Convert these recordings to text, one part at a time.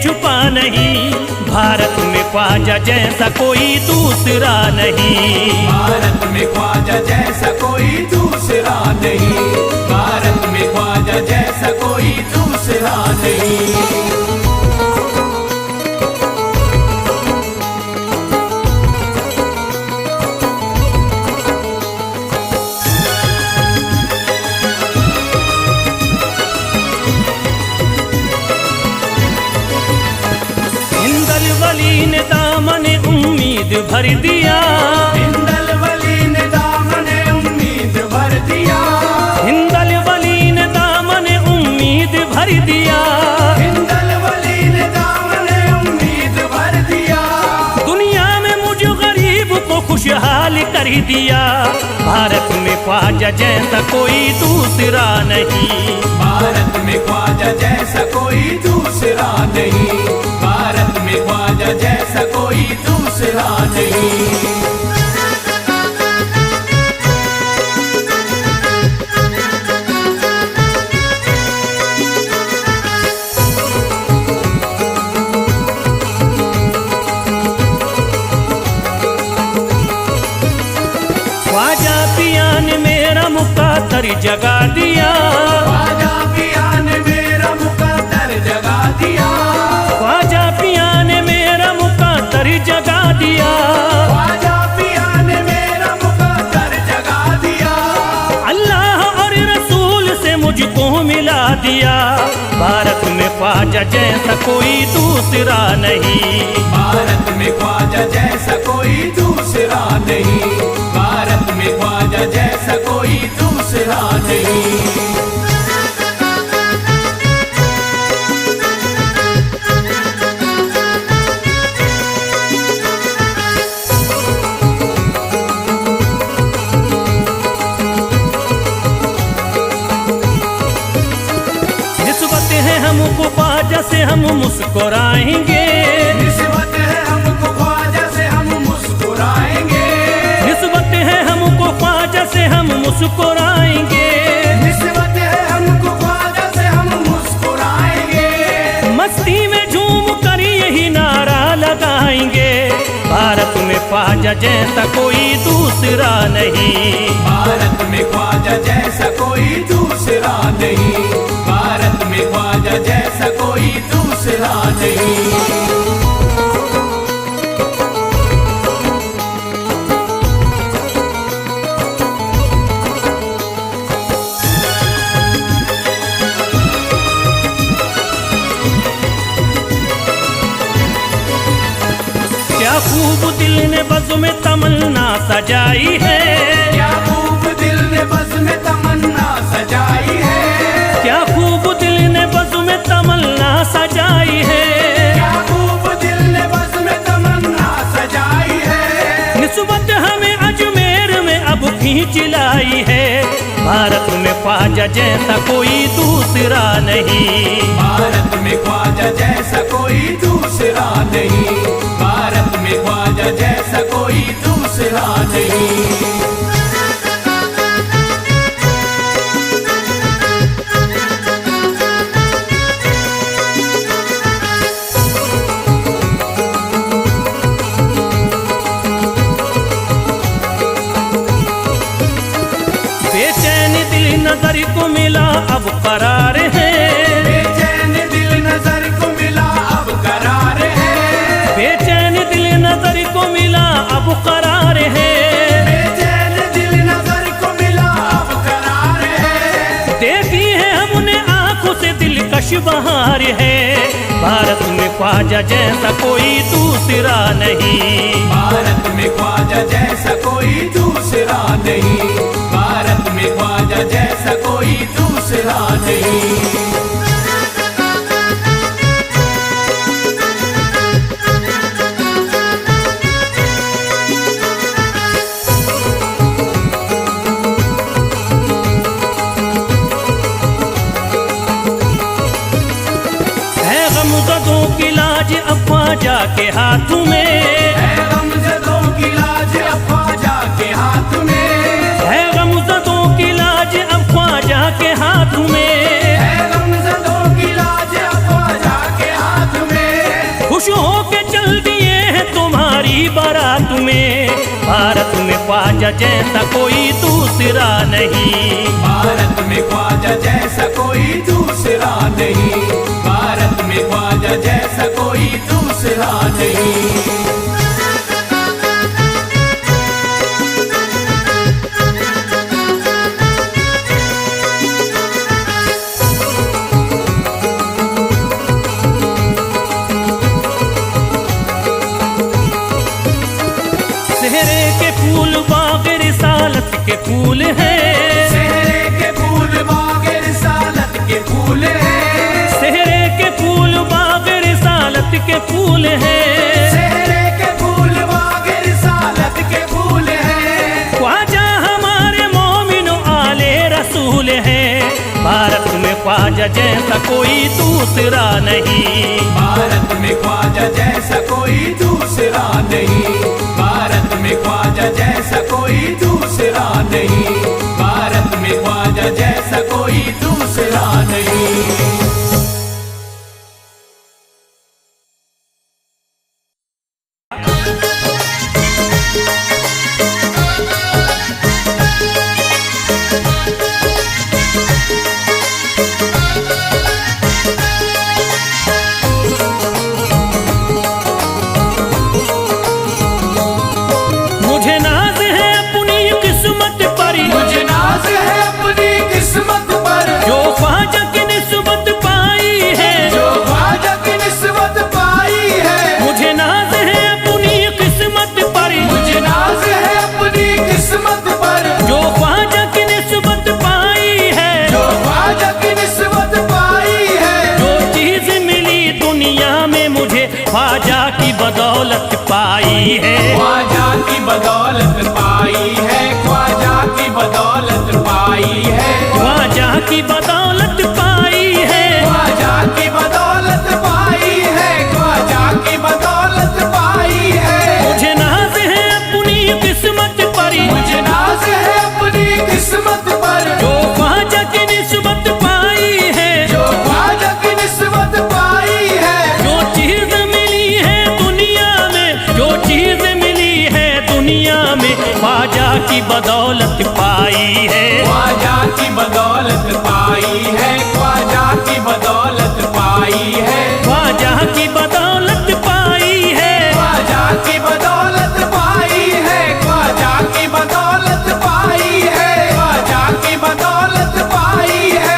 छुपा नहीं। भारत में ख्वाजा जैसा कोई दूसरा नहीं। भारत में ख्वाजा जैसा कोई दूसरा नहीं। भारत में ख्वाजा जैसा कोई दूसरा नहीं। वली ने दामने उम्मीद भर दिया। हिंदल वली ने दामने उम्मीद भर दिया। हिंदल वली ने दामने उम्मीद भर दिया। हिंदल वली ने दामने उम्मीद भर दिया। दुनिया में मुझ गरीब को खुशहाल कर दिया। भारत में ख्वाजा जैसा कोई दूसरा नहीं। भारत में ख्वाजा जैसा कोई दूसरा नहीं। भारत में ख्वाजा जैसा कोई दूसरा नहीं। ख्वाजा पिया ने मेरा मुक़द्दर जगा दिया। ख्वाजा पिया ने मेरा मुक़द्दर जगा दिया। ख्वाजा पिया ने मेरा मुक़द्दर जगा दिया। ख्वाजा पिया ने मेरा मुक़द्दर जगा दिया। अल्लाह और रसूल से मुझको मिला दिया। भारत में ख्वाजा जैसा कोई दूसरा नहीं। भारत में ख्वाजा जैसा कोई दूसरा नहीं। भारत में ख्वाजा जैसा कोई दूसरा नहीं। निस्बत है हमको ख्वाजा से हम मुस्कुराएंगे। निस्बत है हमको ख्वाजा से हम मुस्कुराएंगे। निस्बत है हमको ख्वाजा से हम मुस्कुराएंगे। निस्बत है हमको ख्वाजा से हम मुस्कुराएंगे। मस्ती में झूम कर यही नारा लगाएंगे। भारत में ख्वाजा जैसा कोई दूसरा नहीं। भारत में ख्वाजा जैसा कोई दूसरा नहीं। भारत में ख्वाजा जैसा कोई दूसरा नहीं। क्या खूब दिल ने बज़्म में तमन्ना सजाई है। क्या खूब दिल ने बज़्म में तमन्ना सजाई है। क्या खूब दिल ने बज़्म में तमन्ना सजाई है। क्या खूब दिल ने बज़्म में तमन्ना सजाई है। निस्बत हमें अजमेर में अब खींच लाई है। भारत में ख्वाजा जैसा कोई दूसरा नहीं। भारत में ख्वाजा जैसा कोई दूसरा नहीं। भारत में ख्वाजा जैसा कोई दूसरा नहीं। बेचैन दिल नजर को मिला अब करार है। बेचैन दिल नजर को मिला अब करार है। बेचैन दिल नजर को मिला अब करार है। बेचैन दिल नजर को मिला अब करार है। देखी है हमने आंखों से दिलकश बहार है। भारत में ख्वाजा जैसा कोई दूसरा नहीं। भारत में ख्वाजा जैसा कोई दूसरा नहीं। भारत में ख्वाजा जैसा कोई दूसरा नहीं। है गमज़दों की लाज अब ख्वाजा के हाथ में। है गमज़दों की लाज अब ख्वाजा के हाथ में। है गमज़दों की लाज अब ख्वाजा के हाथ में। है गमज़दों की लाज अब ख्वाजा के हाथ में। भारत में ख्वाजा जैसा कोई दूसरा नहीं। भारत में ख्वाजा जैसा कोई दूसरा नहीं। भारत में ख्वाजा जैसा कोई दूसरा नहीं। सेहरे के फूल बाग रिसालत के फूल हैं। सेहरे के फूल बाग रिसालत के फूल हैं। सेहरे के फूल बाग रिसालत के फूल हैं। सेहरे के फूल बाग रिसालत के फूल हैं। ख्वाजा हमारे मोमिनो आले रसूल हैं। भारत में ख्वाजा जैसा कोई दूसरा नहीं। भारत में ख्वाजा जैसा कोई दूसरा नहीं। भारत में ख्वाजा जैसा कोई दूसरा नहीं। भारत में ख्वाजा जैसा कोई दूसरा नहीं। मुझे नाज है अपनी किस्मत पर, मुझे नाज है अपनी किस्मत पर, जो ख्वाजा की निस्बत पाई है। जो ख्वाजा की निस्बत पाई है। मुझे नाज है अपनी किस्मत पर, मुझे नाज है अपनी किस्मत पर, जो ख्वाजा की निस्बत पाई है। जो ख्वाजा की निस्बत पाई है। जो चीज मिली दुनिया में मुझे ख्वाजा की बदौलत पाई है। ख्वाजा की बदौलत पाई है। ख्वाजा की बदौलत पाई है। ख्वाजा की बदौलत पाई है। ख्वाजा की बदौलत पाई है। ख्वाजा की बदौलत पाई है। मुझे नाज है अपनी किस्मत पर, मुझे नाज है अपनी किस्मत पर, जो ख्वाजा की निस्बत पाई है। जो ख्वाजा की निस्बत पाई है। जो चीज मिली है दुनिया में, जो चीज मिली है दुनिया में ख्वाजा की बदौलत पाई है। ख्वाजा की बदौलत पाई है। ख्वाजा की बदौलत पाई है। ख्वाजा की बदौलत पाई है। ख्वाजा की बदौलत पाई है। ख्वाजा की बदौलत पाई है। ख्वाजा की बदौलत पाई है।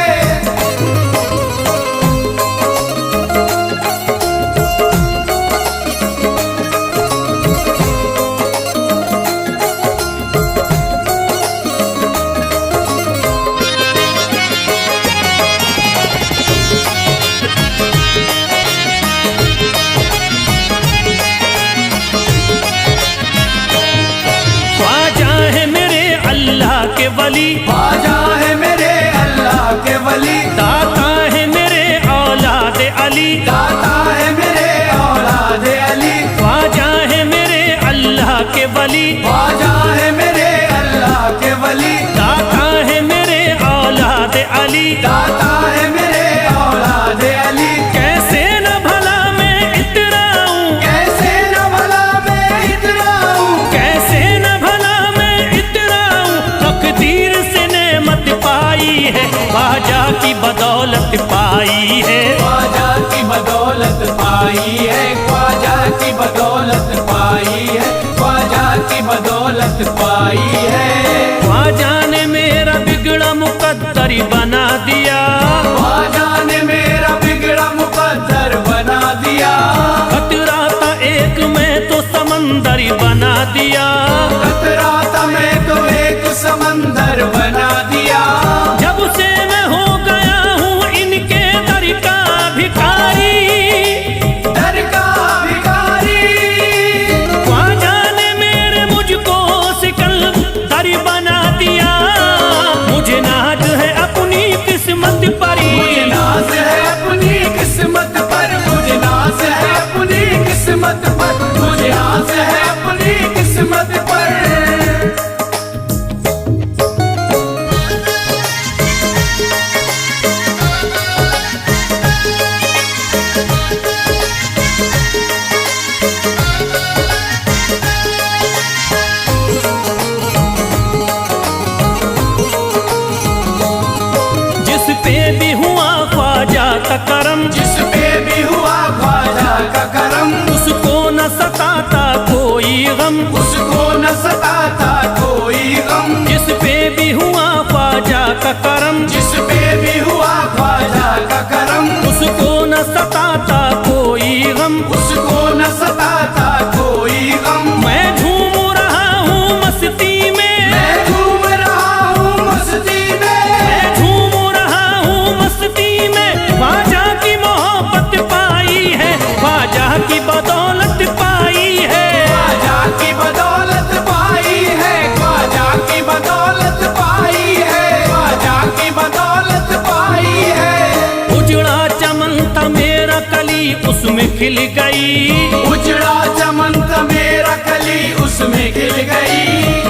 ख्वाजा है मेरे अल्लाह के वली, ख्वाजा है मेरे अल्लाह के वली, दाता है मेरे औलाद अली। दाता है मेरे औलाद अली। ख्वाजा है मेरे अल्लाह के वली, ख्वाजा है मेरे अल्लाह के वली, दाता है मेरे औलाद अली। दाता है मेरे औलाद अली। कैसे न भला मैं इतराऊं, कैसे न भला मैं इतराऊं, कैसे न भला मैं इतराऊं। तकदीर से नेमत पाई है, ख्वाजा की बदौलत पाई है। ख्वाजा की बदौलत पाई है। ख्वाजा की बदौलत पाई है। ख्वाजा की बदौलत पाई है। ख्वाजा ने मेरा बिगड़ा मुकद्दर बना दिया। ख्वाजा ने मेरा बिगड़ा मुकद्दर बना दिया। खतरा था एक मैं तो समंदर बना दिया। खतरा था मैं तो एक समंदर बना दिया। जब से मैं हो गया हूँ इनके दर का भिखारी, दर का भिखारी। ख्वाजा ने मेरे मुझको सिकंदर बना दिया। मुझे नाज है अपनी करम, जिस पे भी हुआ ख्वाजा का करम, उसको न सताता कोई गम, उसको न सताता कोई गम, जिस पे भी हुआ ख्वाजा का करम, जिस पे भी हुआ ख्वाजा का करम, उसको न सताता कोई गम, उसको न सताता कोई गम। मैं झूम रहा हूँ मस्ती में, मैं झूम रहा हूँ मस्ती में, मैं झूम रहा हूँ मस्ती में, ख्वाजा की मोहब्बत पाई है, ख्वाजा की बदौलत पाई है, ख्वाजा की बदौलत पाई है, ख्वाजा की बदौलत पाई है, ख्वाजा की बदौलत पाई है। उजड़ा चमन था मेरा कली उसमें खिल गई, उजड़ा चमन था मेरा कली उसमें खिल गई,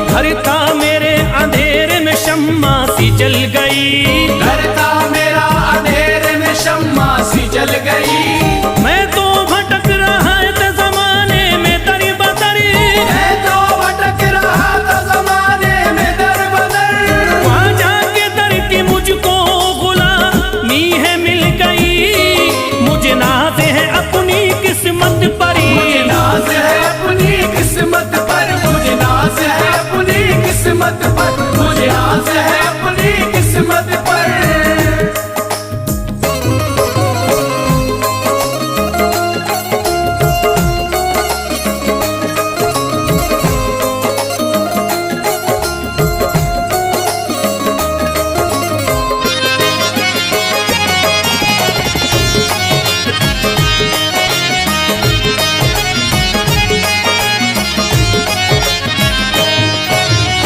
घर था मेरे अंधेरे में शम्मा सी जल गई, घर था मेरा अंधेरे में शम्मा सी जल गई। मैं तो भटक रहा था जमाने में दर बदर, मैं तो भटक रहा था जमाने में दर बदर, ख्वाजा के दर की मुझको गुलामी है मिल गई, मुझे नाज है अपनी किस्मत पर, मुझे नाज है अपनी किस्मत पर, मुझे नाज है अपनी किस्मत पर, मुझे नाज है अपनी किस्मत पर।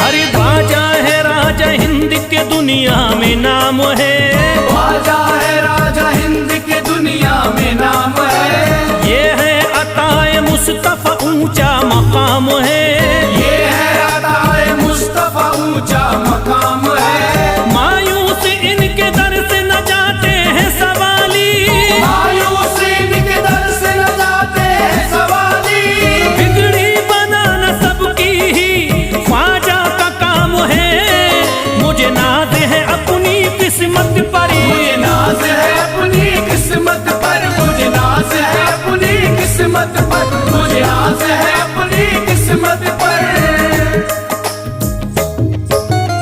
अरे ख्वाजा है राजा हिंद के दुनिया में नाम है, ख्वाजा है राजा हिंद के दुनिया में नाम है, ये है अताए मुस्तफा ऊंचा मकाम है, ये है अताए मुस्तफा ऊंचा मकाम है। मायूस इनके दर से न जाते हैं सवाली, मायूस इनके दर से न जाते हैं सवाली, बिगड़ी बनाना सबकी ही ख्वाजा का काम है, मुझे नाज है अपनी किस्मत पर, मुझे नाज है अपनी किस्मत पर, मुझे नाज है अपनी किस्मत पर, मुझे नाज है अपनी किस्मत पर।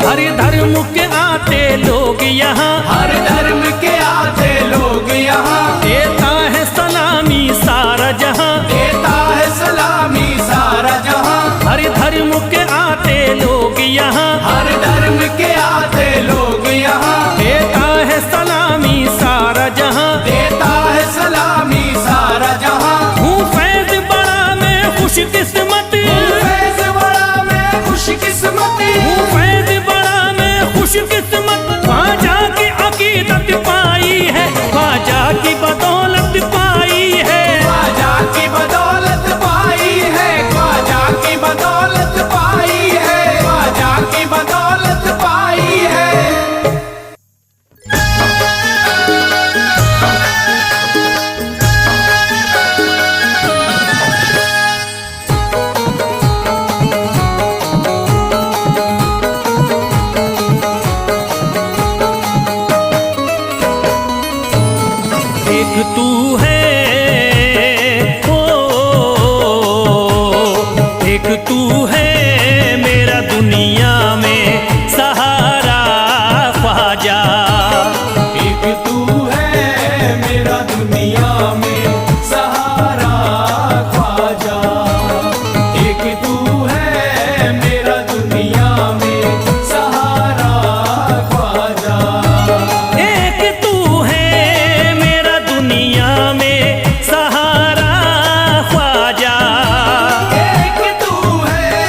हर धर्म के आते लोग यहाँ, हर धर्म के आते लोग यहाँ, देता है सलामी सारा जहाँ, देता है सलामी सारा जहाँ, हर धर्म के आते लोग यहाँ, हर धर्म के आते लोग यहाँ, देता है सलामी सारा जहाँ, देता है सलामी सारा जहाँ। हूँ फैज बड़ा मैं खुशकिस्मत, फैज़ बड़ा मैं खुशकिस्मत, हूँ फैज बड़ा मैं खुशकिस्मत, ख्वाजा की अकीदत पाई है, ख्वाजा की बदौलत पाई है, ख्वाजा की बदौलत पाई है, ख्वाजा की बदौलत पाई है, ख्वाजा की बदौलत पाई है। एक तू है ओ, एक तू है मेरा दुनिया में सहारा ख्वाजा, एक तू है मेरा दुनिया में सहारा ख्वाजा, एक तू है मेरा दुनिया में सहारा ख्वाजा, एक तू है मेरा दुनिया में सहारा ख्वाजा, एक तू है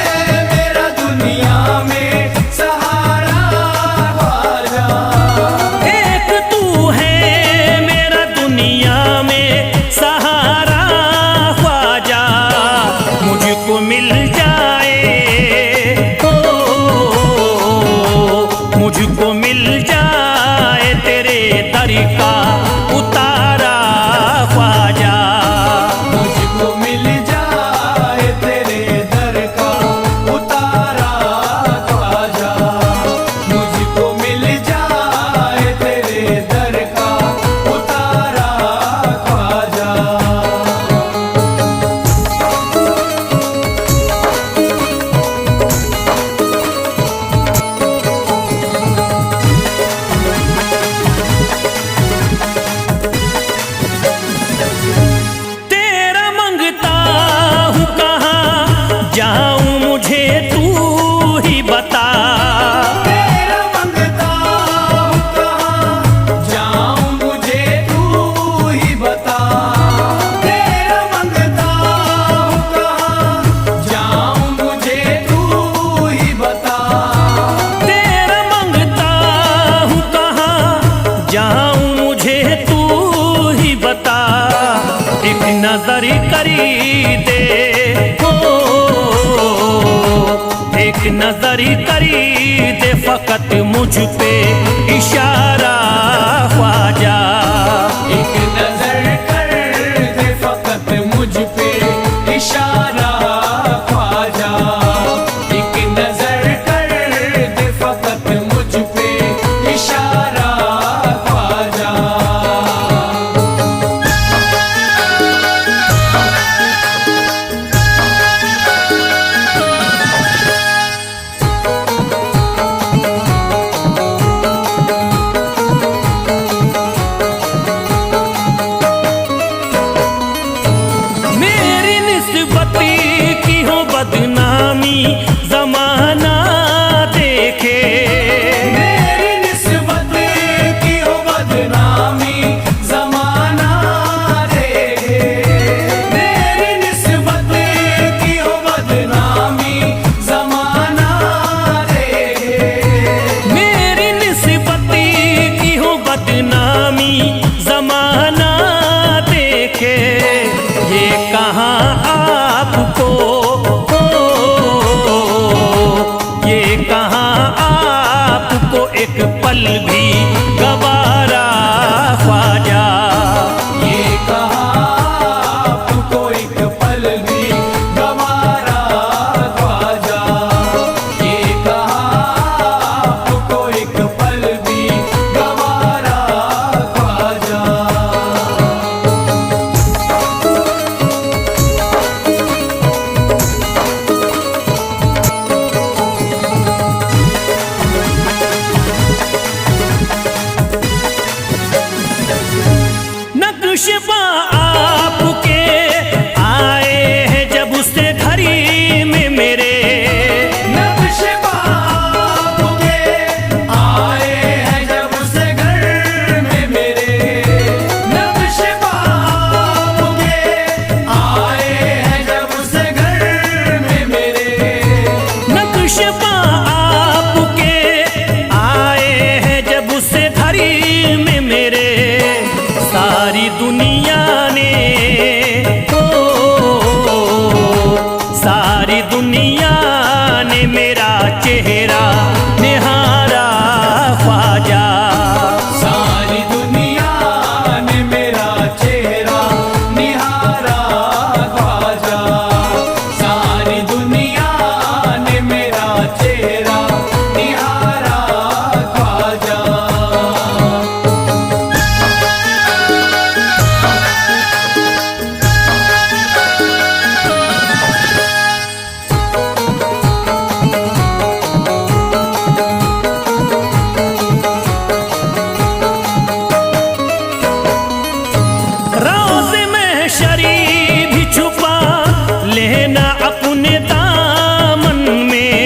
करी करी दे फकत मुझ पे इशारा ख्वाजा। एक नजर कर दे फकत मुझ पे इशारा ख्वाजा। एक नजर कर दे फकत मुझ पे इशारा ख्वाजा। मेरी निस्बती की हो बदनामी जमाना देखे। मेरी निस्बत की हो बदनामी जमाना देखे। मेरी निस्बत की हो बदनामी जमाना देखे। मेरी निस्बती की हो बदनामी जमाना देखे। ये कहाँ आपको ये कहाँ आपको एक पल भी गवारा ख्वाजा। ये कहाँ आपको एक पल भी गवारा ख्वाजा। ये कहाँ आपको एक पल भी गवारा ख्वाजा। नक्शबा आपके आए हैं जब से घड़ी में मेरे। नक्शबा आपके आए हैं जब से घर में मेरे। नक्शबा आपके आए हैं जब से घर में मेरे। नक्शबा आपके आए हैं जब से घड़ी में मेरे। सारी दुनिया ने सारी दुनिया ने मेरा चेहरा निहारा ख्वाजा। सारी दुनिया ने मेरा चेहरा निहारा ख्वाजा। सारी दुनिया ने मेरा चेहरा निहारा ख्वाजा। रोज़ में शरीफ भी छुपा लेना अपने दामन में।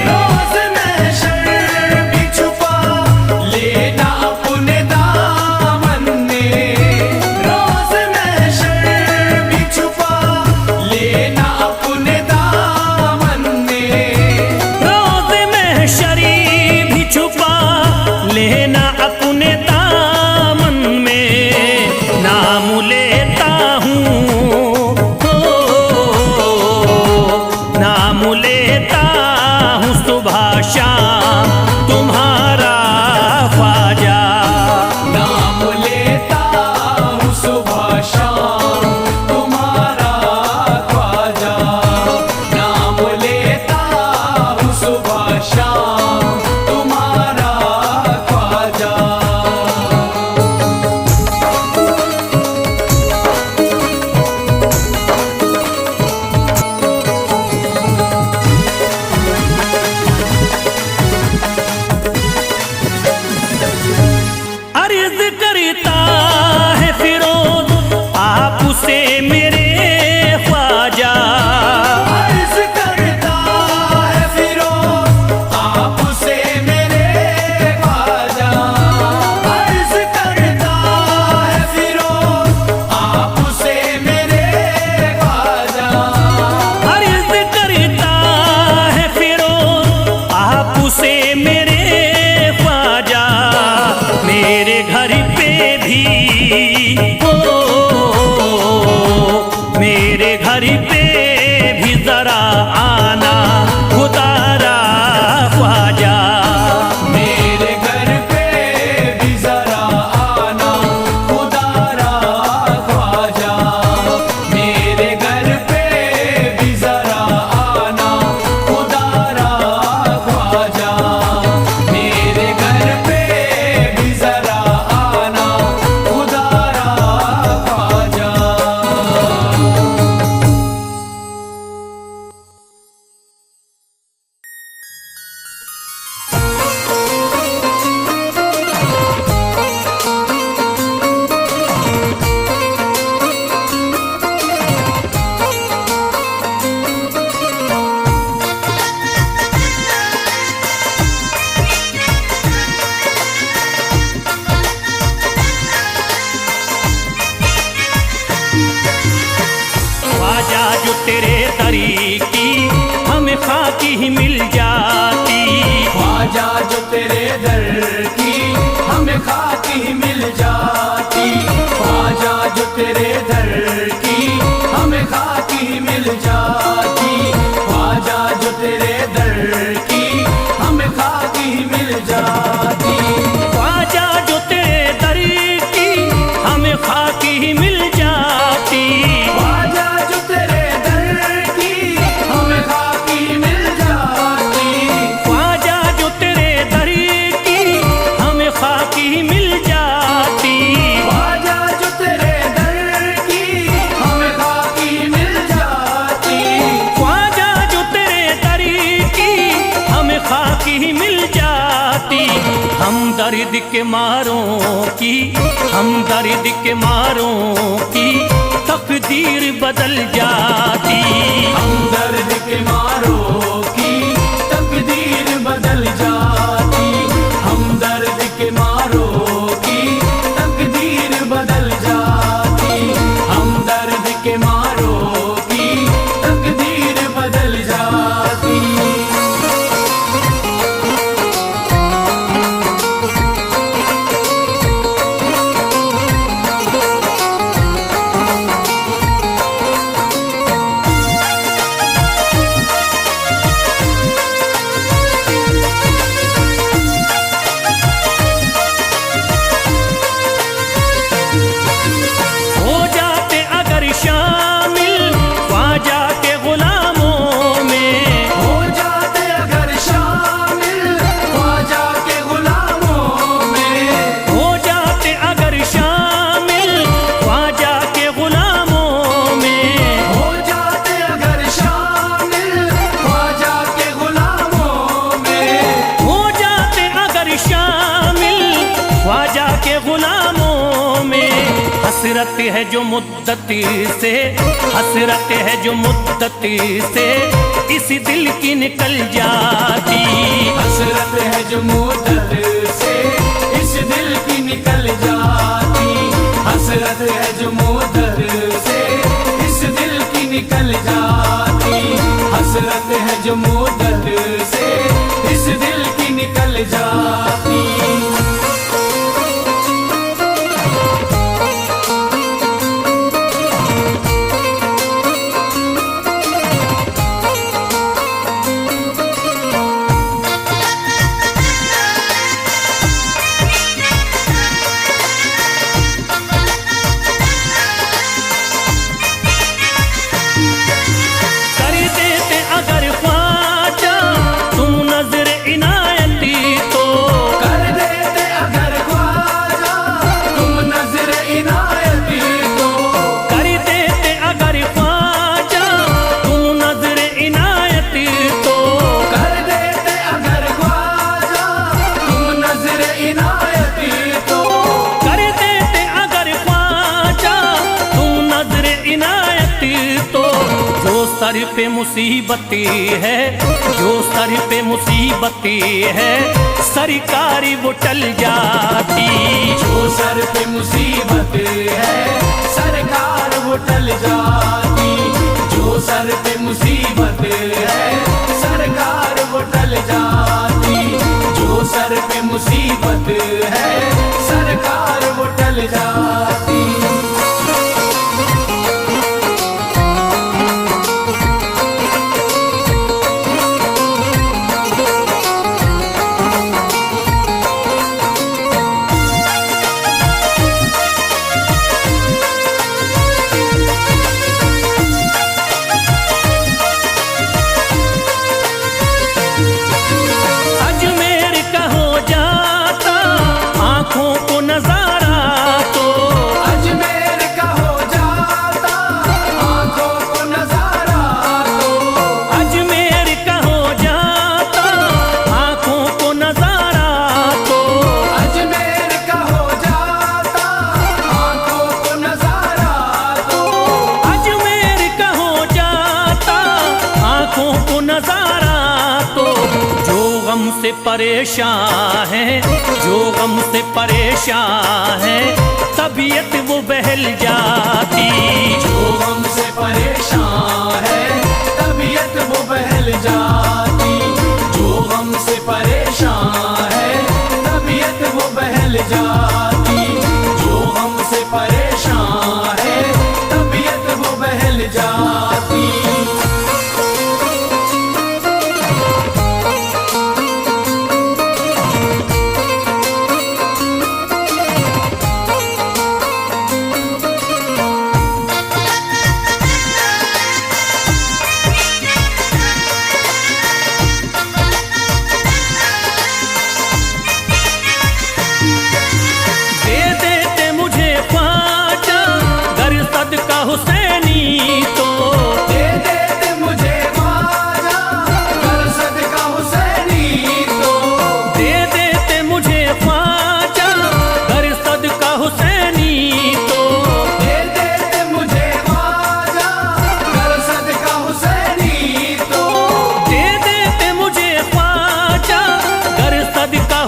रोज़ महशर भी छुपा लेना अपने दामन में। रोज़ महशर भी छुपा लेना अपने दामन में। रोज़ में शरीफ भी छुपा लेना अपने दामन में। नाम लेता हूँ नाम लेता हूँ सुबह शाम तुम्हारा ख्वाजा। नाम लेता हूँ सुबह शाम तुम्हारा ख्वाजा। नाम लेता हूँ सुबह शाम तुम्हारा ख्वाजा। अर्ज करता है फिरोज आपसे मेरे ख्वाजा। अर्ज करता है फिरोज आप दर्द के मारों की, हम दर्द के मारों की तकदीर बदल जाती। हम दर्द के मारों की तकदीर बदल जाती। हम दर्द के मारों की तकदीर बदल जाती। हम दर्द के मारों की तकदीर बदल जाती। हसरत है जो मुद्दती से, हसरत है जो मुद्दती से इस दिल की निकल जाती। हसरत है जो मुद्दत से इस दिल की निकल जाती। हसरत है जो मुद्दत से इस दिल की निकल जाती। हसरत है जो मुद्दत से इस दिल की निकल जाती। सर पे मुसीबती है, जो सर पे मुसीबती है सरकारी वो टल जाती। जो सर पे मुसीबत है सरकार वो टल जाती। जो सर पे मुसीबत है सरकार वो टल जाती। जो सर पे मुसीबत है सरकार वो टल जाती। से परेशान है, जो गम से परेशान है तबीयत वो बहल जाती। जो गम से परेशान है तबीयत वो बहल जाती। जो गम से परेशान है तबीयत वो बहल जाती। जो गम से परेशान है तबीयत वो बहल जाती।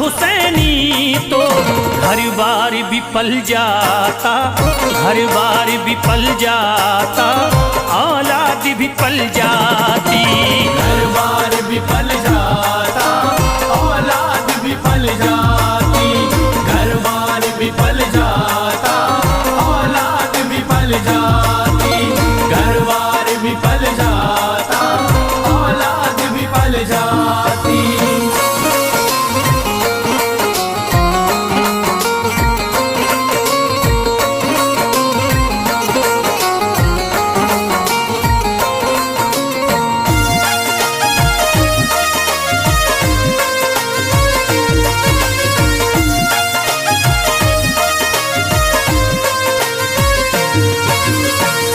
हुसैनी तो घर बार विफल जाता, घर बार विफल जाता, औलाद विफल जाती। घर बार विफल जाता, औलाद विफल जाती। घर बार विफल जाता, औलाद विफल जाती। घर बार विफल जाता, औलाद विफल जाती।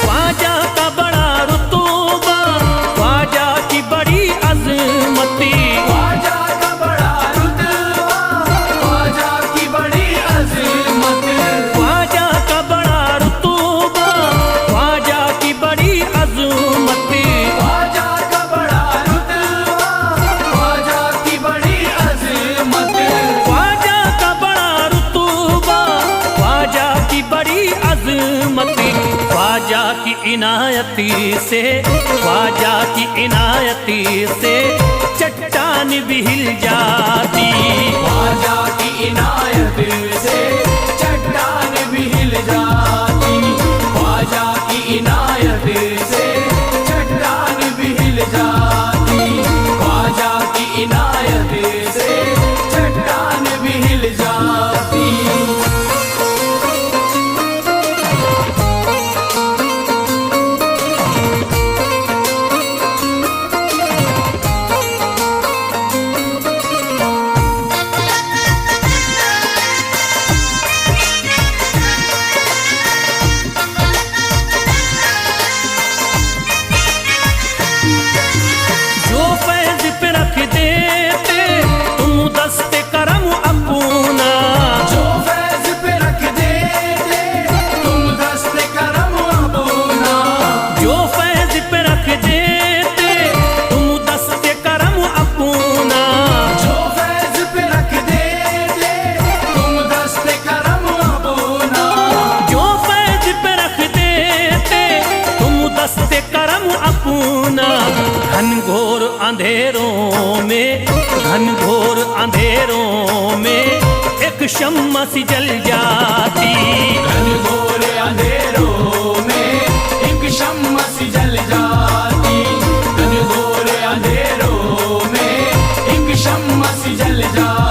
ख्वाजा का बड़ा रुतबा, ख्वाजा की बड़ी अजमती, ख्वाजा का बड़ा रुतबा, ख्वाजा की बड़ी अज़मत। ख्वाजा का बड़ा रुतबा, ख्वाजा की बड़ी अजमती। ख्वाजा का बड़ा रुतबा, ख्वाजा की बड़ी अज़मत। ख्वाजा का बड़ा रुतबा, ख्वाजा की बड़ी अजमती। ख्वाजा की इनायती से, ख्वाजा की इनायती से चट्टान भी हिल जाती। ख्वाजा की इनायत से चट्टान भी हिल जाती। ख्वाजा की इनायत से चट्टान भी हिल जाती। ख्वाजा की इनायत से चट्टान भी हिल जाती। जो फैज पे रख देते तुम दस्ते करम अपना, जो फैज़ पे रख देते तुम दस्ते करम अपना। जो फैज पे रख देते तुम दस्ते करम अपना। जो फैज़ पे रख देते तुम दस्ते करम अपना। जो फैज पे रख देते तुम दस्ते करम अपना। घनघोर अंधेरों में, घनघोर अंधेरों में एक शम्मा सी जल जाती। घनघोर अंधेरों में एक शम्मा सी जल जाती। घनघोर अंधेरों में एक शम्मा सी जल जाती।